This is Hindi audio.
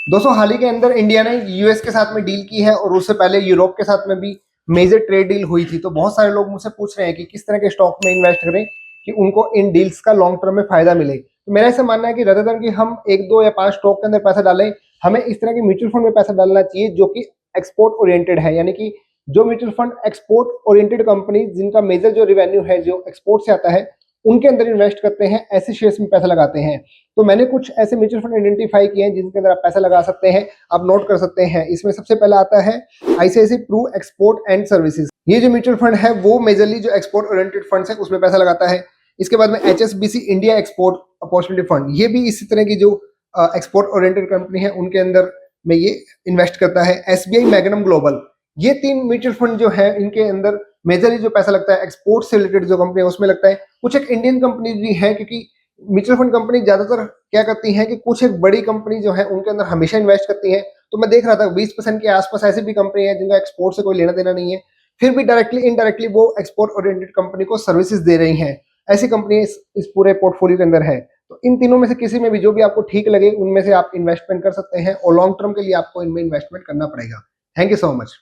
दोस्तों हाल ही के अंदर इंडिया ने यूएस के साथ में डील की है और उससे पहले यूरोप के साथ में भी मेजर ट्रेड डील हुई थी। तो बहुत सारे लोग मुझसे पूछ रहे हैं कि किस तरह के स्टॉक में इन्वेस्ट करें कि उनको इन डील्स का लॉन्ग टर्म में फायदा मिले। तो मेरा ऐसा मानना है कि रदर देन कि हम एक दो या पांच स्टॉक के अंदर पैसा डालें, हमें इस तरह के म्यूचुअल फंड में पैसा डालना चाहिए जो कि एक्सपोर्ट ओरिएंटेड है, यानी कि जो mutual fund export oriented company जिनका मेजर जो रिवेन्यू है जो एक्सपोर्ट से आता है उनके अंदर इन्वेस्ट करते हैं, ऐसे शेयर्स में पैसा लगाते हैं। तो मैंने कुछ ऐसे म्यूचुअल फंड आइडेंटिफाई किए हैं जिनके अंदर आप पैसा लगा सकते हैं, आप नोट कर सकते हैं। इसमें सबसे पहला आता है ICICI Pru export and services. ये जो म्यूचुअल फंड है वो मेजरली जो एक्सपोर्ट ओरिएंटेड फंड्स है उसमें पैसा लगाता है। इसके बाद में HSBC India export opportunity fund, ये भी इसी तरह की जो एक्सपोर्ट ओरिएंटेड कंपनी है उनके अंदर में ये इन्वेस्ट करता है। एसबीआई मैग्नम ग्लोबल, ये तीन म्यूचुअल फंड जो है इनके अंदर मेजरली जो पैसा लगता है एक्सपोर्ट से रिलेटेड जो कंपनी है उसमें लगता है। कुछ एक इंडियन कंपनी भी है, क्योंकि म्यूचुअल फंड कंपनी ज्यादातर क्या करती है कि कुछ एक बड़ी कंपनी जो है उनके अंदर हमेशा इन्वेस्ट करती है। तो मैं देख रहा था 20% के आसपास ऐसी भी कंपनी है जिनका एक्सपोर्ट से कोई लेना देना नहीं है, फिर भी डायरेक्टली इनडायरेक्टली वो एक्सपोर्ट ओरिएंटेड कंपनी को सर्विसेज दे रही हैं। ऐसी कंपनी इस पूरे पोर्टफोलियो के अंदर है। तो इन तीनों में से किसी में भी जो भी आपको ठीक लगे उनमें से आप इन्वेस्टमेंट कर सकते हैं और लॉन्ग टर्म के लिए आपको इनमें इन्वेस्टमेंट करना पड़ेगा। Thank you so much.